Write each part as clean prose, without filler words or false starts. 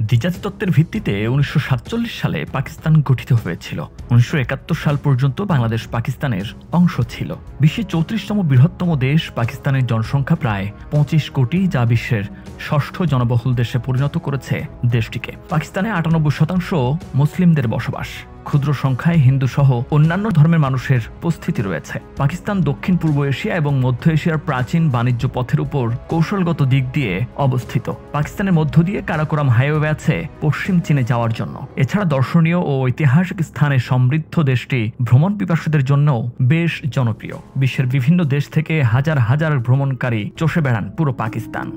দ্বিজাতি তত্ত্বের ভিত্তিতে ১৯৪৭ সালে পাকিস্তান গঠিত হয়েছিল। ১৯৭১ সাল পর্যন্ত বাংলাদেশ পাকিস্তানের অংশ ছিল। বিশ্বের ৩৪তম বৃহত্তম দেশ পাকিস্তানের জনসংখ্যা প্রায় ২৫ কোটি, যা বিশ্বের ষষ্ঠ জনবহুল দেশে পরিণত করেছে দেশটিকে। পাকিস্তানে ৯৮% মুসলিমদের বসবাস। ক্ষুদ্র সংখ্যায় হিন্দু সহ অন্যান্য ধর্মের মানুষের উপস্থিতি রয়েছে। পাকিস্তান দক্ষিণ পূর্ব এশিয়া এবং মধ্য এশিয়ার প্রাচীন বাণিজ্য পথের উপর কৌশলগত দিক দিয়ে অবস্থিত। পাকিস্তানের মধ্য দিয়ে কারাকোরাম হাইওয়ে আছে পশ্চিম চীনে যাওয়ার জন্য। এছাড়া দর্শনীয় ও ঐতিহাসিক স্থানে সমৃদ্ধ দেশটি ভ্রমণ পিপাসুদের জন্য বেশ জনপ্রিয়। বিশ্বের বিভিন্ন দেশ থেকে হাজার হাজার ভ্রমণকারী চষে বেড়ান পুরো পাকিস্তান।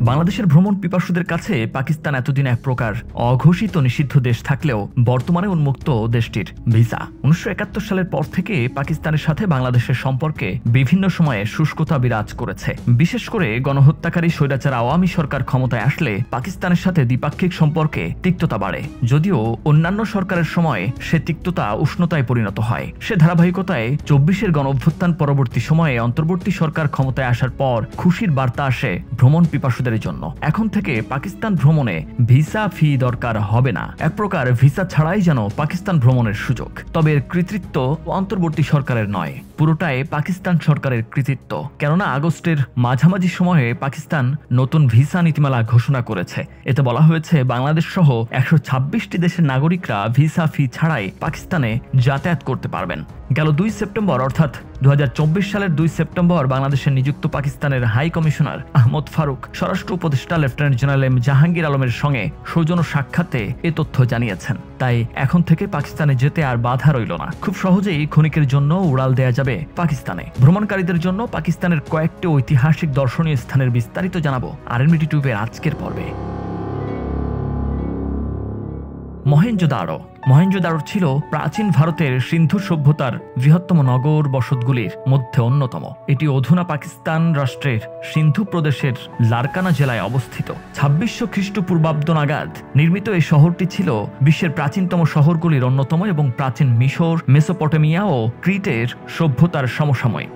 বাংলাদেশের ভ্রমণ পিপাসুদের কাছে পাকিস্তান এতদিন এক প্রকার অঘোষিত নিষিদ্ধ দেশ থাকলেও বর্তমানে উন্মুক্ত দেশটির ভিসা। ১৯৭১ সালের পর থেকে পাকিস্তানের সাথে বাংলাদেশের সম্পর্কে বিভিন্ন সময়ে শুষ্কতা বিরাজ করেছে। বিশেষ করে গণহত্যাকারী স্বৈরাচার আওয়ামী সরকার ক্ষমতায় আসলে পাকিস্তানের সাথে দ্বিপাক্ষিক সম্পর্কে তিক্ততা বাড়ে। যদিও অন্যান্য সরকারের সময় সে তিক্ততা উষ্ণতায় পরিণত হয়। সে ধারাবাহিকতায় ২৪-এর গণঅভ্যুত্থান পরবর্তী সময়ে অন্তর্বর্তী সরকার ক্ষমতায় আসার পর খুশির বার্তা আসে ভ্রমণ পিপাসুদের জন্য। এখন থেকে পাকিস্তান ভ্রমণে ভিসা ফি দরকার হবে না। এক প্রকার ভিসা ছাড়াই যেন পাকিস্তান ভ্রমণের সুযোগ। তবে এর কৃতিত্ব অন্তর্বর্তী সরকারের নয়, পুরোটাই পাকিস্তান সরকারের কৃতিত্ব। কেননা আগস্টের মাঝামাঝি সময়ে পাকিস্তান নতুন ভিসা নীতিমালা ঘোষণা করেছে। এতে বলা হয়েছে বাংলাদেশ সহ ১২৬টি দেশের নাগরিকরা ভিসা ফি ছাড়াই পাকিস্তানে যাতায়াত করতে পারবেন। গেল ২ সেপ্টেম্বর অর্থাৎ ২০২৪ সালের ২ সেপ্টেম্বর বাংলাদেশে নিযুক্ত পাকিস্তানের হাই কমিশনার আহমদ ফারুক স্বরাষ্ট্র উপদেষ্টা লেফটেন্যান্ট জেনারেল এম জাহাঙ্গীর আলমের সঙ্গে সৌজন্য সাক্ষাতে এ তথ্য জানিয়েছেন। তাই এখন থেকে পাকিস্তানে যেতে আর বাধা রইল না। খুব সহজেই ক্ষণিকের জন্য উড়াল দেয়া যাবে পাকিস্তানে। ভ্রমণকারীদের জন্য পাকিস্তানের কয়েকটি ঐতিহাসিক দর্শনীয় স্থানের বিস্তারিত জানাবো RNBD টিউবের আজকের পর্বে। মহেঞ্জোদারো ছিল প্রাচীন ভারতের সিন্ধু সভ্যতার বৃহত্তম নগর বসতগুলির মধ্যে অন্যতম। এটি অধুনা পাকিস্তান রাষ্ট্রের সিন্ধু প্রদেশের লারকানা জেলায় অবস্থিত। ২৬০০ খ্রিস্টপূর্বাব্দ নাগাদ নির্মিত এই শহরটি ছিল বিশ্বের প্রাচীনতম শহরগুলির অন্যতম এবং প্রাচীন মিশর, মেসোপটেমিয়া ও ক্রিটের সভ্যতার সমসাময়িক।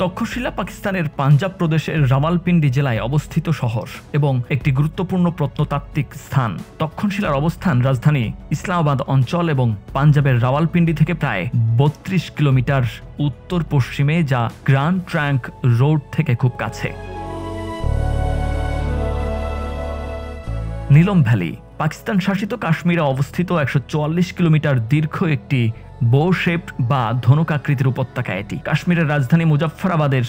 তক্ষশিলা পাকিস্তানের পাঞ্জাব প্রদেশের রাওয়ালপিন্ডি জেলায় অবস্থিত শহর এবং একটি গুরুত্বপূর্ণ প্রত্নতাত্ত্বিক স্থান। তক্ষশিলার অবস্থান রাজধানী ইসলামাবাদ অঞ্চল এবং পাঞ্জাবের রাওয়ালপিন্ডি থেকে প্রায় ৩২ কিলোমিটার উত্তর পশ্চিমে, যা গ্র্যান্ড ট্রাঙ্ক রোড থেকে খুব কাছে। নীলম ভ্যালি পাকিস্তান শাসিত কাশ্মীরে অবস্থিত ১৪৪ কিলোমিটার দীর্ঘ একটি বো শেপড বা ধনুকাকৃতির উপত্যকা। এটি কাশ্মীরের রাজধানী মুজাফফরাবাদের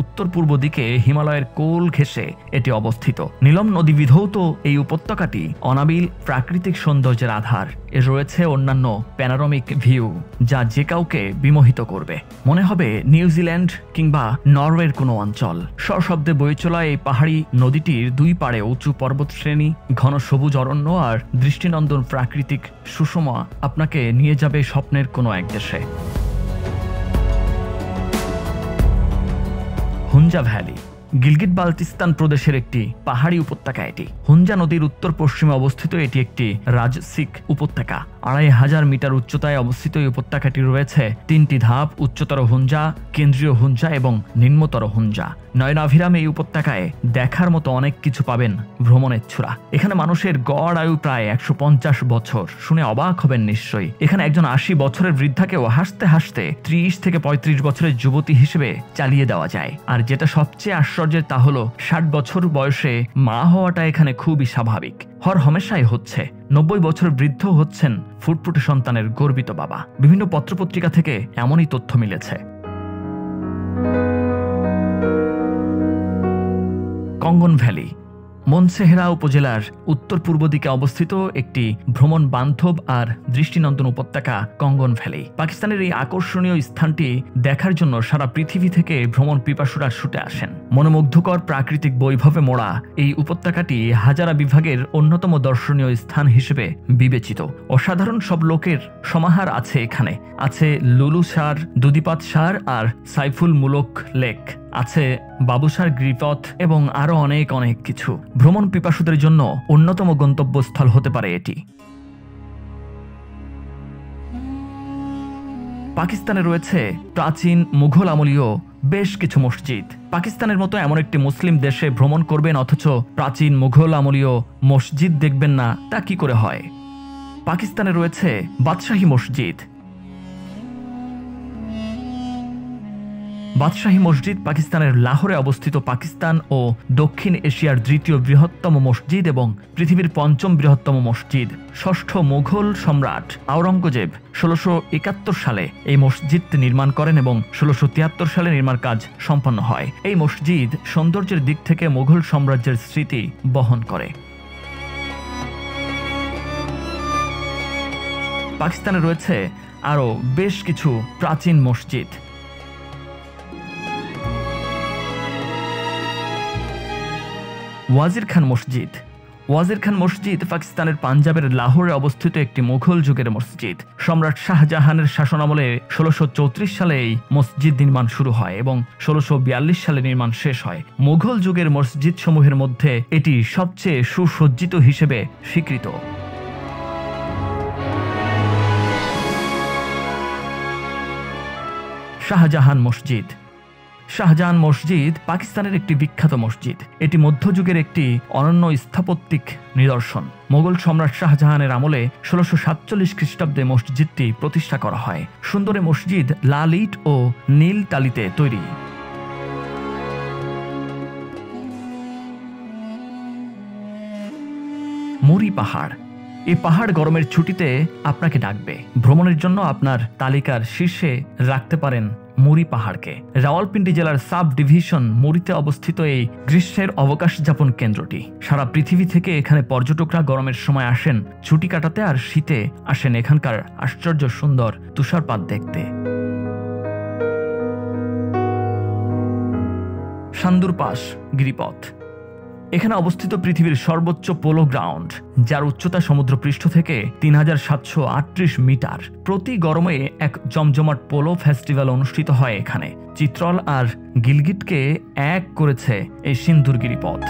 উত্তর পূর্ব দিকে হিমালয়ের কোল ঘেঁষে এটি অবস্থিত। নীলম নদী বিধৌত এই উপত্যকাটি অনাবিল প্রাকৃতিক সৌন্দর্যের আধার। এর রয়েছে অন্যান্য প্যানোরামিক ভিউ যা যে কাউকে বিমোহিত করবে। মনে হবে নিউজিল্যান্ড কিংবা নরওয়ের কোনো অঞ্চল। সশব্দে বয়ে চলা এই পাহাড়ি নদীটির দুই পাড়ে উঁচু পর্বত শ্রেণী, ঘন সবুজ অরণ্য আর দৃষ্টিনন্দন প্রাকৃতিক সুষমা আপনাকে নিয়ে যাবে স্বপ্নের কোনো এক দেশে। হুঞ্জা ভ্যালি গিলগিট বালতিস্তান প্রদেশের একটি পাহাড়ি উপত্যকা। এটি হুঞ্জা নদীর উত্তর পশ্চিমে অবস্থিত। এটি একটি রাজসিক উপত্যকা। ২৫০০ মিটার উচ্চতায় অবস্থিত এই উপত্যকাটি রয়েছে ৩টি ধাপ: উচ্চতর হুঞ্জা, কেন্দ্রীয় হুঞ্জা এবং নিম্নতর হুঞ্জা। নয়নাভিরাম এই উপত্যকায় দেখার মতো অনেক কিছু পাবেন ভ্রমণের ছোঁয়া। এখানে মানুষের গড় আয়ু প্রায় ১৫০ বছর। শুনে অবাক হবেন নিশ্চয়ই। এখানে একজন ৮০ বছরের বৃদ্ধাকেও হাসতে হাসতে ৩০ থেকে ৩৫ বছরের যুবতী হিসেবে চালিয়ে দেওয়া যায়। আর যেটা সবচেয়ে আশ্চর্যের তা হলো ৬০ বছর বয়সে মা হওয়াটা এখানে খুবই স্বাভাবিক। হমেশাই হচ্ছে। ৯০ বছর বৃদ্ধ হচ্ছেন ফুটফুটে সন্তানের গর্বিত বাবা। বিভিন্ন পত্রপত্রিকা থেকে এমনই তথ্য মিলেছে। কঙ্গন ভ্যালি মনসেহরা উপজেলার উত্তর পূর্ব দিকে অবস্থিত একটি ভ্রমণ বান্ধব আর দৃষ্টিনন্দন উপত্যকা কঙ্গন ভ্যালি। পাকিস্তানের এই আকর্ষণীয় স্থানটি দেখার জন্য সারা পৃথিবী থেকে ভ্রমণ পিপাসুরা ছুটে আসেন। মনোমুগ্ধকর প্রাকৃতিক বৈভবে মোড়া এই উপত্যকাটি হাজারা বিভাগের অন্যতম দর্শনীয় স্থান হিসেবে বিবেচিত। অসাধারণ সব লোকের সমাহার আছে এখানে। আছে লুলু সার, দুদিপাত সার আর সাইফুল মুলক লেক। আছে বাবুসার গিরিপথ এবং আরো অনেক কিছু। ভ্রমণ পিপাসুদের জন্য অন্যতম গন্তব্যস্থল হতে পারে এটি। পাকিস্তানে রয়েছে প্রাচীন মুঘল আমলীয় বেশ কিছু মসজিদ। পাকিস্তানের মতো এমন একটি মুসলিম দেশে ভ্রমণ করবেন অথচ প্রাচীন মুঘল আমলীয় মসজিদ দেখবেন না, তা কি করে হয়? পাকিস্তানে রয়েছে বাদশাহী মসজিদ। বাদশাহী মসজিদ পাকিস্তানের লাহোরে অবস্থিত পাকিস্তান ও দক্ষিণ এশিয়ার দ্বিতীয় বৃহত্তম মসজিদ এবং পৃথিবীর পঞ্চম বৃহত্তম মসজিদ। ষষ্ঠ মুঘল সম্রাট আওরঙ্গজেব 1671 সালে এই মসজিদটি নির্মাণ করেন এবং 1673 সালে নির্মাণ কাজ সম্পন্ন হয়। এই মসজিদ সৌন্দর্যের দিক থেকে মুঘল সাম্রাজ্যের স্মৃতি বহন করে। পাকিস্তানে রয়েছে আরও বেশ কিছু প্রাচীন মসজিদ। ওয়াজির খান মসজিদ। ওয়াজির খান মসজিদ পাকিস্তানের পাঞ্জাবের লাহোরে অবস্থিত একটি মুঘল যুগের মসজিদ। সম্রাট শাহজাহানের শাসনামলে 1634 সালে এই মসজিদ নির্মাণ শুরু হয় এবং 1642 সালে নির্মাণ শেষ হয়। মুঘল যুগের মসজিদ সমূহের মধ্যে এটি সবচেয়ে সুসজ্জিত হিসেবে স্বীকৃত। শাহজাহান মসজিদ। শাহজাহান মসজিদ পাকিস্তানের একটি বিখ্যাত মসজিদ। এটি মধ্যযুগের একটি অনন্য স্থাপত্যিক নিদর্শন। মোগল সম্রাট শাহজাহানের আমলে 1647 খ্রিস্টাব্দে মসজিদটি প্রতিষ্ঠা করা হয়। সুন্দর মসজিদ লাল ইট ও নীল টালিতে তৈরি। মুরি পাহাড়। এই পাহাড় গরমের ছুটিতে আপনাকে ডাকবে। ভ্রমণের জন্য আপনার তালিকার শীর্ষে রাখতে পারেন মুরি পাহাড়কে। রাওয়ালপিন্ডি জেলার সাব ডিভিশন মুরিতে অবস্থিত এই গ্রীষ্মের অবকাশ যাপন কেন্দ্রটি। সারা পৃথিবী থেকে এখানে পর্যটকরা গরমের সময় আসেন ছুটি কাটাতে, আর শীতে আসেন এখানকার আশ্চর্য সুন্দর তুষারপাত দেখতে। সান্দুর পাস গিরিপথ। এখানে অবস্থিত পৃথিবীর সর্বোচ্চ পোলো গ্রাউন্ড, যার উচ্চতা সমুদ্রপৃষ্ঠ থেকে 3738 মিটার। প্রতি গরমে এক জমজমাট পোলো ফেস্টিভ্যাল অনুষ্ঠিত হয় এখানে। চিত্রল আর গিলগিটকে এক করেছে এই সিন্ধুর গিরিপথ।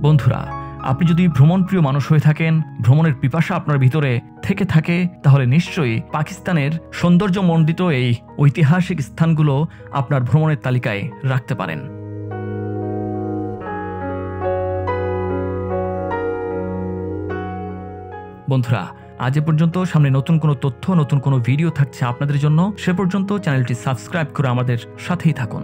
বন্ধুরা, আপনি যদি ভ্রমণপ্রিয় মানুষ হয়ে থাকেন, ভ্রমণের পিপাসা আপনার ভিতরে থেকে থাকে, তাহলে নিশ্চয়ই পাকিস্তানের সৌন্দর্যমণ্ডিত এই ঐতিহাসিক স্থানগুলো আপনার ভ্রমণের তালিকায় রাখতে পারেন। বন্ধুরা, আজ পর্যন্ত। সামনে নতুন কোনো তথ্য, নতুন কোনো ভিডিও থাকছে আপনাদের জন্য। সে পর্যন্ত চ্যানেলটি সাবস্ক্রাইব করে আমাদের সাথেই থাকুন।